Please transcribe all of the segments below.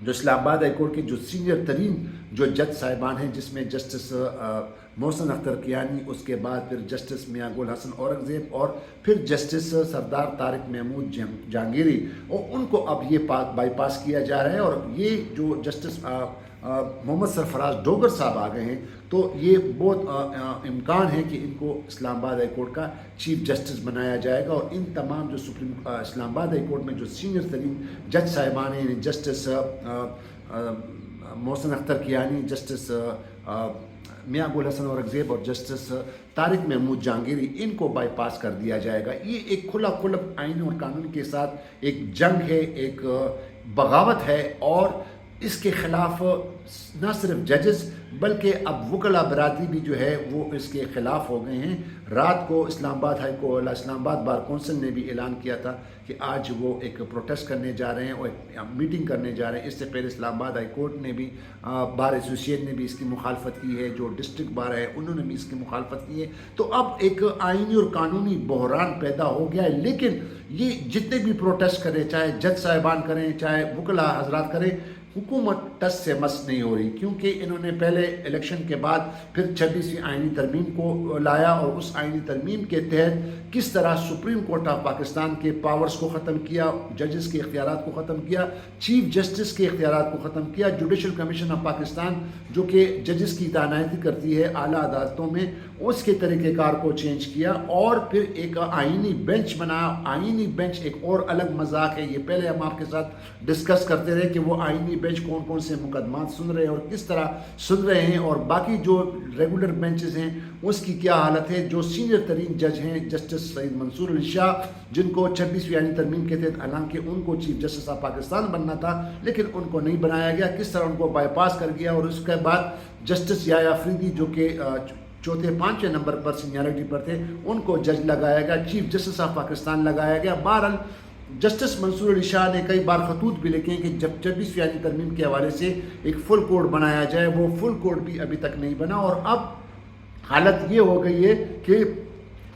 جو اسلام آباد high court کے جو سینئر ترین جو جج صاحبان ہیں، جس میں جسٹس محسن اختر کیانی، اس کے بعد پھر جسٹس میاں گل حسن اورنگزیب اور پھر جسٹس سردار طارق محمود جہانگیری، اور ان کو اب یہ بائی پاس کیا جا رہا ہے، اور یہ جو جسٹس محمد سرفراز ڈوگر صاحب آ گئے ہیں، تو یہ بہت امکان ہے کہ ان کو اسلام آباد ہائی کورٹ کا چیف جسٹس بنایا جائے گا، اور ان تمام جو اسلام آباد ہائی کورٹ میں جو سینئر ترین جج صاحبان ہیں، یعنی جسٹس محسن اختر کیانی، جسٹس میاں گل حسن اورنگزیب اور جسٹس طارق محمود جہانگیری، ان کو بائی پاس کر دیا جائے گا۔ یہ ایک کھلا آئین اور قانون کے ساتھ ایک جنگ ہے، ایک بغاوت ہے، اور اس کے خلاف نہ صرف ججز بلکہ اب وکلا برادری بھی جو ہے وہ اس کے خلاف ہو گئے ہیں۔ رات کو اسلام آباد بار کونسل نے بھی اعلان کیا تھا کہ آج وہ ایک پروٹیسٹ کرنے جا رہے ہیں اور ایک میٹنگ کرنے جا رہے ہیں۔ اس سے پہلے اسلام آباد ہائی کورٹ نے بھی، بار ایسوسیشن نے بھی اس کی مخالفت کی ہے، جو ڈسٹرکٹ بار ہے انہوں نے بھی اس کی مخالفت کی ہے۔ تو اب ایک آئینی اور قانونی بحران پیدا ہو گیا ہے، لیکن یہ جتنے بھی پروٹیسٹ کریں، چاہے جج صاحبان کریں، چاہے وکلا حضرات کریں، حکومت ٹس سے مس نہیں ہو رہی، کیونکہ انہوں نے پہلے الیکشن کے بعد پھر 26ویں آئینی ترمیم کو لایا، اور اس آئینی ترمیم کے تحت کس طرح سپریم کورٹ آف پاکستان کے پاورز کو ختم کیا، ججز کے اختیارات کو ختم کیا، چیف جسٹس کے اختیارات کو ختم کیا، جوڈیشل کمیشن آف پاکستان جو کہ ججز کی تعیناتی کرتی ہے اعلیٰ عدالتوں میں، اس کے طریقہ کار کو چینج کیا، اور پھر ایک آئینی بینچ بنایا۔ آئینی بینچ ایک اور الگ مذاق ہے، یہ پہلے ہم آپ کے ساتھ ڈسکس کرتے رہے کہ وہ آئینی بینچ کون کون سے مقدمات سن رہے ہیں اور کس طرح سن رہے ہیں، اور باقی جو ریگولر بینچز ہیں اس کی کیا حالت ہے۔ جو سینئر ترین جج ہیں جسٹس سعید منصور علی شاہ، جن کو 26ویں آئینی ترمیم کے تحت حالانکہ ان کو چیف جسٹس آف پاکستان بننا تھا لیکن ان کو نہیں بنایا گیا، کس طرح ان کو بائی پاس کر گیا، اور اس کے بعد جسٹس یحییٰ افریدی جو کہ چوتھے 5ویں نمبر پر سینیارٹی پر تھے، ان کو جج لگایا گیا، چیف جسٹس آف پاکستان لگایا گیا۔ بہرحال جسٹس منصور علی شاہ نے کئی بار خطوط بھی لکھے ہیں کہ جب 26ویں آئینی ترمیم کے حوالے سے ایک فل کوڈ بنایا جائے، وہ فل کوڈ بھی ابھی تک نہیں بنا، اور اب حالت یہ ہو گئی ہے کہ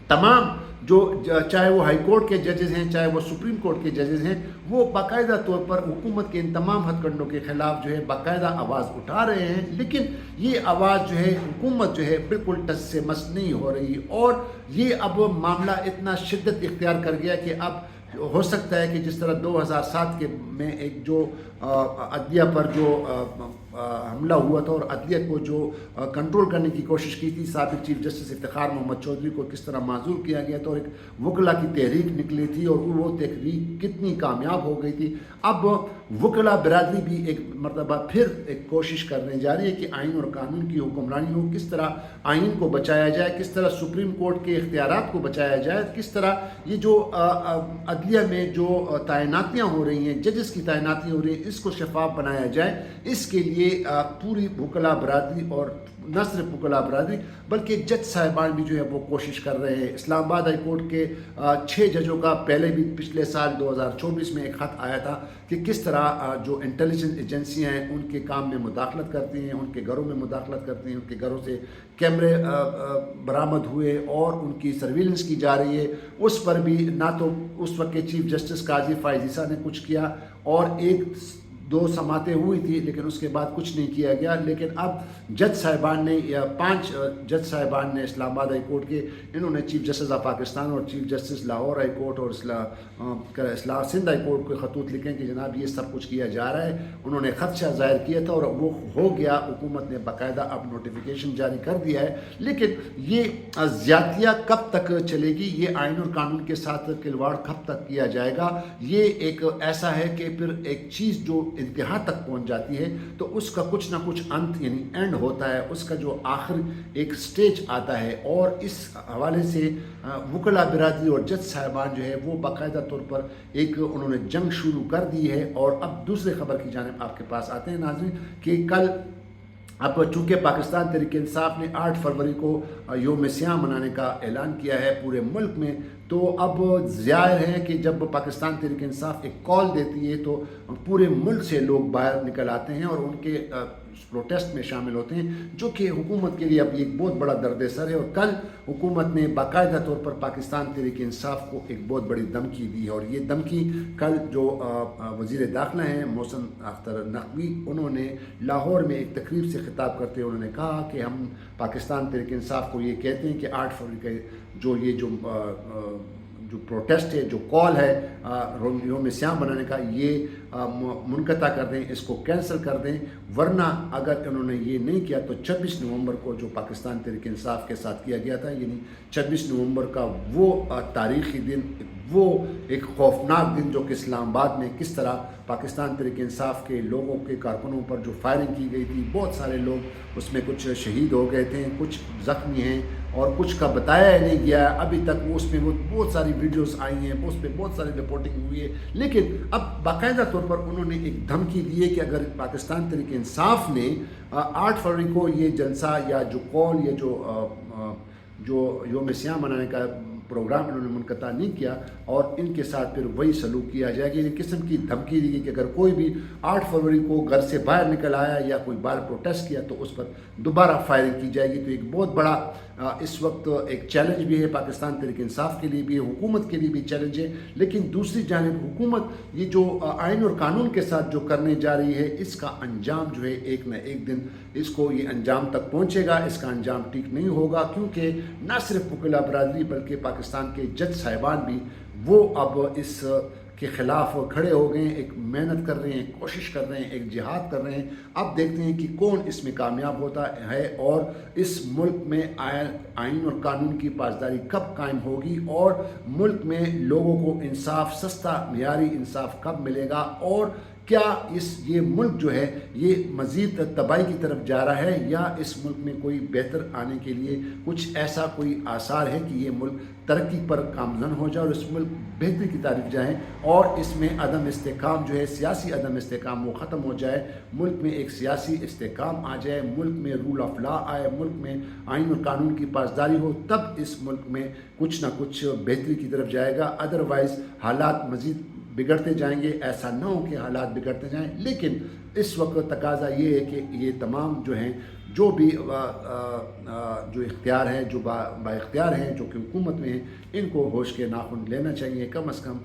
تمام جو چاہے وہ ہائی کورٹ کے ججز ہیں، چاہے وہ سپریم کورٹ کے ججز ہیں، وہ باقاعدہ طور پر حکومت کے ان تمام ہتھ کنڈوں کے خلاف جو ہے باقاعدہ آواز اٹھا رہے ہیں، لیکن یہ آواز جو ہے حکومت جو ہے بالکل ٹس سے مس نہیں ہو رہی، اور یہ اب معاملہ اتنا شدت اختیار کر گیا کہ اب ہو سکتا ہے کہ جس طرح 2007 کے میں ایک جو عدلیہ پر جو حملہ ہوا تھا اور عدلیہ کو جو کنٹرول کرنے کی کوشش کی تھی، سابق چیف جسٹس افتخار محمد چودھری کو کس طرح معزول کیا گیا تھا، اور ایک وکلا کی تحریک نکلی تھی اور وہ تحریک کتنی کامیاب ہو گئی تھی۔ اب وکلا برادری بھی ایک مرتبہ پھر ایک کوشش کرنے جا رہی ہے کہ آئین اور قانون کی حکمرانی ہو، کس طرح آئین کو بچایا جائے، کس طرح سپریم کورٹ کے اختیارات کو بچایا جائے، کس طرح یہ جو عدلیہ میں جو تعیناتیاں ہو رہی ہیں، ججز کی تعیناتیاں ہو رہی ہیں، اس کو شفاف بنایا جائے۔ اس کے لیے پوری وکلا برادری، اور نہ صرف وکلا برادری بلکہ جج صاحبان بھی جو ہے وہ کوشش کر رہے ہیں۔ اسلام آباد ہائی کورٹ کے 6 ججوں کا پہلے بھی پچھلے سال 2024 میں ایک خط آیا تھا کہ کس طرح جو انٹیلیجنس ایجنسیاں ہیں ان کے کام میں مداخلت کرتی ہیں، ان کے گھروں میں مداخلت کرتی ہیں، ان کے گھروں سے کیمرے برآمد ہوئے اور ان کی سرویلنس کی جا رہی ہے۔ اس پر بھی نہ تو اس وقت کے چیف جسٹس قاضی فائز عیسیٰ نے کچھ کیا، اور 1-2 سماعتیں ہوئی تھی لیکن اس کے بعد کچھ نہیں کیا گیا۔ لیکن اب جج صاحبان نے، یا 5 جج صاحبان نے اسلام آباد ہائی کورٹ کے، انہوں نے چیف جسٹس آف پاکستان اور chief justice Lahore high court اور اصلاح سندھ ہائی کورٹ کو خطوط لکھیں کہ جناب یہ سب کچھ کیا جا رہا ہے۔ انہوں نے خدشہ ظاہر کیا تھا اور وہ ہو گیا، حکومت نے باقاعدہ اب نوٹیفیکیشن جاری کر دیا ہے۔ لیکن یہ زیادتیاں کب تک چلے گی، یہ آئین اور قانون کے ساتھ کھلواڑ کب تک کیا جائے گا، یہ ایک ایسا ہے کہ پھر ایک چیز جو انتہا تک پہنچ جاتی ہے تو اس کا کچھ نہ کچھ انت یعنی اینڈ ہوتا ہے، اس کا جو آخر ایک سٹیج آتا ہے۔ اور اس حوالے سے وکلا برادری اور جج صاحبان جو ہے وہ باقاعدہ طور پر ایک انہوں نے جنگ شروع کر دی ہے۔ اور اب دوسرے خبر کی جانب آپ کے پاس آتے ہیں ناظرین کہ کل اب چونکہ پاکستان تحریک انصاف نے 8 فروری کو یوم سیام منانے کا اعلان کیا ہے پورے ملک میں، تو اب ظاہر ہے کہ جب پاکستان تحریک انصاف ایک کال دیتی ہے تو پورے ملک سے لوگ باہر نکل آتے ہیں اور ان کے پروٹیسٹ میں شامل ہوتے ہیں، جو کہ حکومت کے لیے اب ایک بہت بڑا درد سر ہے۔ اور کل حکومت نے باقاعدہ طور پر پاکستان تحریک انصاف کو ایک بہت بڑی دھمکی دی ہے، اور یہ دھمکی کل جو وزیر داخلہ ہیں محسن اختر نقوی، انہوں نے لاہور میں ایک تقریب سے خطاب کرتے ہوئے انہوں نے کہا کہ ہم پاکستان تحریک انصاف کو یہ کہتے ہیں کہ 8 فروری کے جو پروٹیسٹ ہے، جو کال ہے یوم سیام بنانے کا، یہ منقطع کر دیں، اس کو کینسل کر دیں، ورنہ اگر انہوں نے یہ نہیں کیا تو 26 نومبر کو جو پاکستان تحریک انصاف کے ساتھ کیا گیا تھا، یعنی 26 نومبر کا وہ تاریخی دن، وہ ایک خوفناک دن جو کہ اسلام آباد میں کس طرح پاکستان تحریک انصاف کے لوگوں کے کارکنوں پر جو فائرنگ کی گئی تھی، بہت سارے لوگ اس میں کچھ شہید ہو گئے تھے، کچھ زخمی ہیں، اور کچھ کا بتایا نہیں گیا ہے ابھی تک۔ وہ اس میں بہت ساری ویڈیوز آئی ہیں، اس پہ بہت ساری رپورٹنگ ہوئی ہے، لیکن اب باقاعدہ طور پر انہوں نے ایک دھمکی دی ہے کہ اگر پاکستان تحریک انصاف نے 8 فروری کو یہ جلسہ یا جو کال یا جو یوم سیام منانے کا پروگرام انہوں نے منقطع نہیں کیا، اور ان کے ساتھ پھر وہی سلوک کیا جائے گا، یہ قسم کی دھمکی دی گئی کہ اگر کوئی بھی 8 فروری کو گھر سے باہر نکل آیا یا کوئی باہر پروٹیسٹ کیا تو اس پر دوبارہ فائرنگ کی جائے گی۔ تو ایک بہت بڑا اس وقت ایک چیلنج بھی ہے پاکستان تحریک انصاف کے لیے بھی، حکومت کے لیے بھی چیلنج ہے، لیکن دوسری جانب حکومت یہ جو آئین اور قانون کے ساتھ جو کرنے جا رہی ہے، اس کا انجام جو ہے ایک نہ ایک دن اس کو یہ انجام تک پہنچے گا، اس کا انجام ٹھیک نہیں ہوگا، کیونکہ نہ صرف وکلا برادری بلکہ پاکستان کے جج صاحبان بھی وہ اب اس کے خلاف کھڑے ہو گئے ہیں، ایک محنت کر رہے ہیں، کوشش کر رہے ہیں، ایک جہاد کر رہے ہیں۔ اب دیکھتے ہیں کہ کون اس میں کامیاب ہوتا ہے، اور اس ملک میں آئین اور قانون کی پاسداری کب قائم ہوگی، اور ملک میں لوگوں کو انصاف، سستا معیاری انصاف کب ملے گا، اور کیا یہ ملک جو ہے یہ مزید تباہی کی طرف جا رہا ہے، یا اس ملک میں کوئی بہتر آنے کے لیے کچھ ایسا کوئی آثار ہے کہ یہ ملک ترقی پر گامزن ہو جائے اور اس ملک بہتری کی طرف جائیں، اور اس میں عدم استحکام جو ہے، سیاسی عدم استحکام وہ ختم ہو جائے، ملک میں ایک سیاسی استحکام آ جائے، ملک میں رول آف لا آئے، ملک میں آئین اور قانون کی پاسداری ہو، تب اس ملک میں کچھ نہ کچھ بہتری کی طرف جائے گا۔ ادروائز حالات مزید بگڑتے جائیں گے، ایسا نہ ہو کہ حالات بگڑتے جائیں، لیکن اس وقت تقاضا یہ ہے کہ یہ تمام جو ہیں، جو بھی جو اختیار ہیں، جو با اختیار ہیں، جو کہ حکومت میں ہیں، ان کو ہوش کے ناخن لینا چاہیے، کم از کم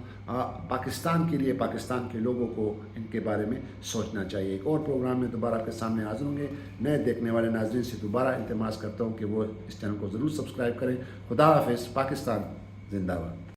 پاکستان کے لیے، پاکستان کے لوگوں کو ان کے بارے میں سوچنا چاہیے۔ ایک اور پروگرام میں دوبارہ آپ کے سامنے حاضر ہوں گے۔ نئے دیکھنے والے ناظرین سے دوبارہ التماس کرتا ہوں کہ وہ اس چینل کو ضرور سبسکرائب کریں۔ خدا حافظ، پاکستان زندہ باد۔